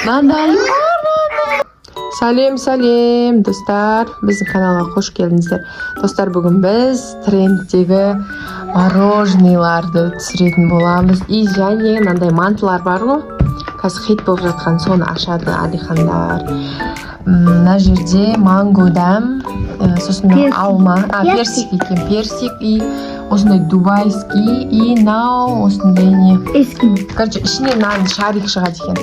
Mандай. Сәлем достар, біздің каналға қош келдіңіздер. Достар, бүгін біз трендтегі мороженыйларды түсіретін боламыз. И және мынандай мантылар бар ғой, қазір хит болып жатқан, соны ашады Алихандар. Мына жерде манго дәм, сосын алма, персик екен, персик и осындай дубайский и нау осындай не. Короче, ішінен нан шарик шығады екен.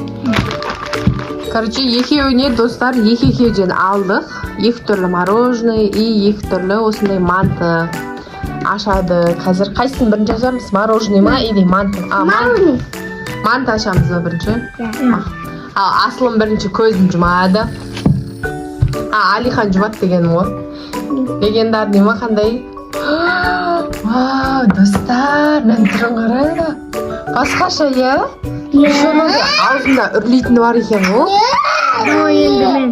Короче, екеуіне достар, екеуден алдық. Екі түрлі мороженое и екі түрлі осындай манты ашады. Қазір қайсысын бірінші ашамыз? Мороженое ма или манты? Мороженое. Манты ашамыз ба бірінші? Ал Аслым бірінші көзін жұмады. Алихан жұмады деген ғой. Легендарный ма қандай? Вау, достар, мен түрін қарайды. Басқаша, иә? Шонода аузында үрлейтіні бар екен ғой. Енді мен.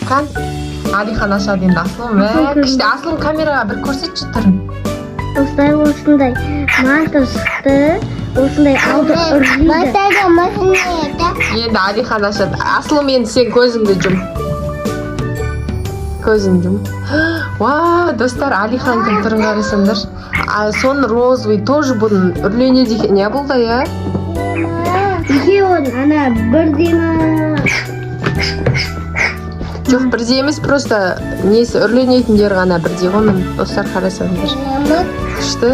Қан? Алихан ашады енді Аслым. Күшті Аслым камераға бір көрсетші түрін. Достар, осындай манты шықты. Осындай алды үрлейді. Мантайда машина. Енді Алихан ашады. Аслым, енді сен көзіңді жұм. Көзін жұм. Вау, достар, Алиханның түрін қарасаңдар. Сон розовый тоже бұның үрленеді екен. Не болды, я? Екеуін ана бірдемі. Жоқ, бірде емес, просто несі үрленетіндер ғана бірде ғой. Достар, қарасаңдар. Күшті.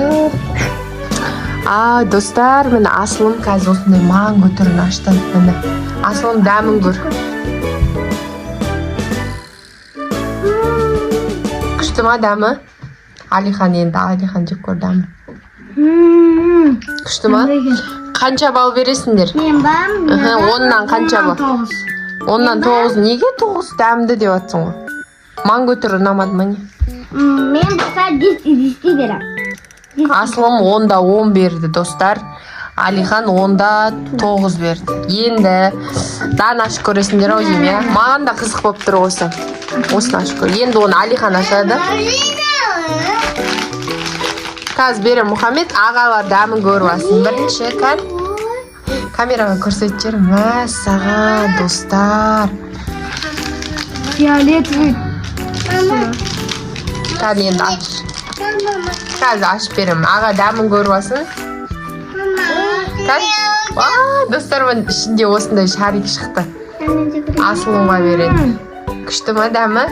Достар, мені Аслым қазір осындай манго түрін ашты. Аслым дәмін көр. Күшті ма дәмі? Алихан енді Алихан жеп көр дәмі. Күшті ма? Қанша бал бересіңдер? Мен бам. Оннан қанша бал? Оннан 9. Неге 9 дәмді деп атсың ғой? Манго түрі ұнамады ма не? Мен бұқа 10 берем. Аслым 10-да 10 берді, достар. Алихан 10-да 9 берді. Енді дан ашып көресіңдер ау дейм, я? Маған да қызық болып тұр осы. Осыны ашып көр. Енді оны Алихан ашады. Қазір берем Мұхаммед, ағалар дәмін көріп алсын. Бірінші кән. Камераға көрсетшер. Мәссаған, достар. Фиолетовый. Кән енді аш. Қазір ашып берем. Аға дәмін көріп алсын. Кән. Достар, мен ішінде осындай шарик шықты. Аслымға береді. Күшті ма дәмі?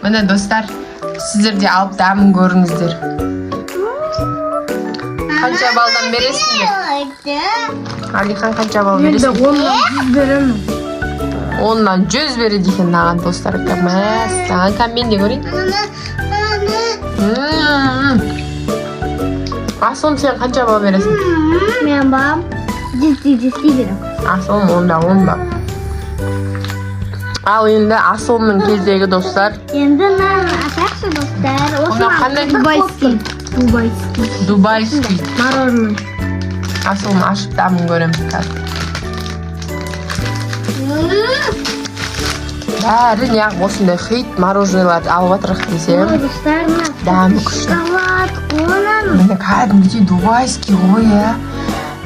Міне достар, сіздер де алып дәмін көріңіздер. Қанша балдан бересіңдер? Алихан қанша бал бересің? Енді 10-нан 100 береді екен наған достар. Мәссаған, кән мен де көрейін. Аслым, сен қанша бал бересің? Мен бам 10 берем. Аслым 10-да 10-да. Ал енді Аслымның кездегі достар. Енді нан ашақшы достар. Оны қандай? Дубайский. Мороженое. Аслым ашып дәмін көреміз қазір. Бәрі неғып осындай хит мороженыйларды алып атырық десем. Достар, дәмі күшті. Мені кәдімгідей дубайский ғой, я.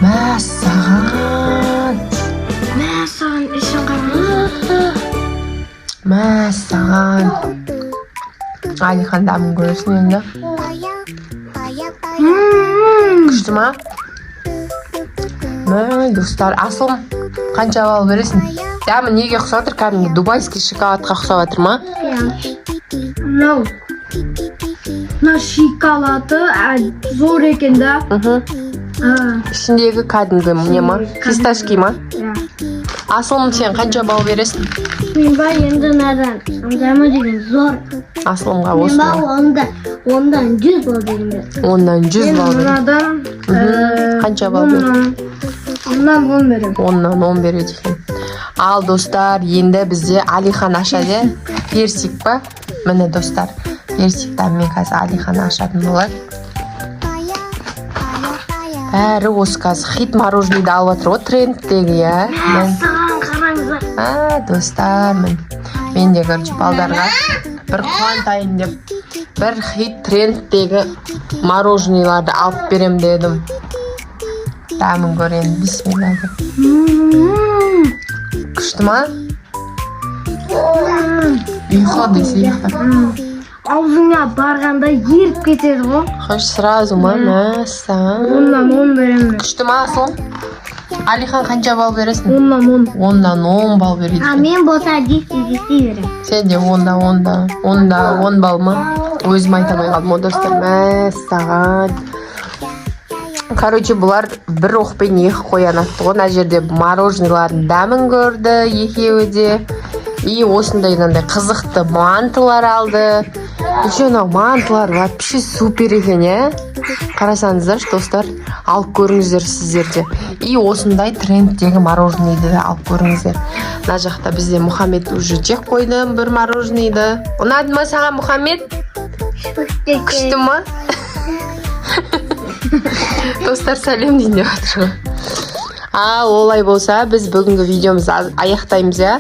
Мәссаған. Мәссаған, ішін қараңыз. Мәссаған. Алихан дәмін көресің енді. Күшті ма? Достар, Аслым, қанша бал бересің? Дәмі неге ұқсап отыр? Кәдімгі дубайский шоколадқа ұқсап отыр ма? Мынау шоколады зор екен да. Ішіндегі кәдімгі не ма? Фисташки ма? Аслым, сен қанша бал бересің? Мен ба енді надан. Дәмі деген зор. Аслымға Мен осыны. ба ондан 100 бал берем. Оннан 100 бал берем. Қанша бал берем? Ондан 10 берем. Оннан 10 береді екен. Ал достар, енді бізде Алихан ашады. Персик па? Міне достар, персиктен мен қазір Алихан ашатын болады. Бәрі осы қазір хит мороженойды алып отыр ғой, трендтегі, я. Мәссаған, қараңыздар. Достар, мен де көрші балдарға бір қуантайын деп бір хит трендтегі мороженойларды алып берем дедім. Дәмін көрейін, бисмилlah. Күшті ма? Ұйқы десе ұйқы. Аузыңа барғанда еріп кетеді ғой. Хош, сразу ма? Мәссаған. 10-нан 10 беремін. Күшті ма сол? Алихан қанша бал бересің? 10-нан 10. 10-дан 10 бал береді. Мен болса 10 беремін. Сен де 10-да 10 бал ма? Өзім айтамай қалдым о достар. Мәссаған. Короче, бұлар бір оқпен екі қоян атты ғой. Мына жерде мороженыйлардың дәмін көрді екеуі де. И осындайдандай қызықты мантылар алды. Еще анау мантылар вообще супер екен, е? Қарасаңыздар, достар, алып көріңіздер сіздерде. И осындай трендтегі мороженойды да алып көріңіздер. Мына жақта бізде Мұхаммед уже жеп қойды бір мороженойды. Ұнады ма саған, Мұхаммед? Күшті ма? Достар, сәлем дейін деп жатыр. Олай болса, біз бүгінгі видеомызды аяқтаймыз, я?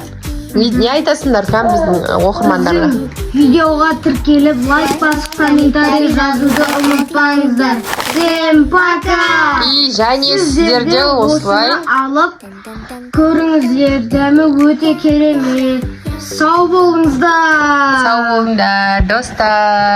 Не айтасыңдар кәм біздің оқырмандарға? Видеоға тіркеліп, лайк басып, комментарий жазуды ұмытпаңыздар. Всем пока! И және сіздерде осылай алып көріңіздер, дәмі өте керемет. Сау болыңыздар! Сау болыңдар, достар.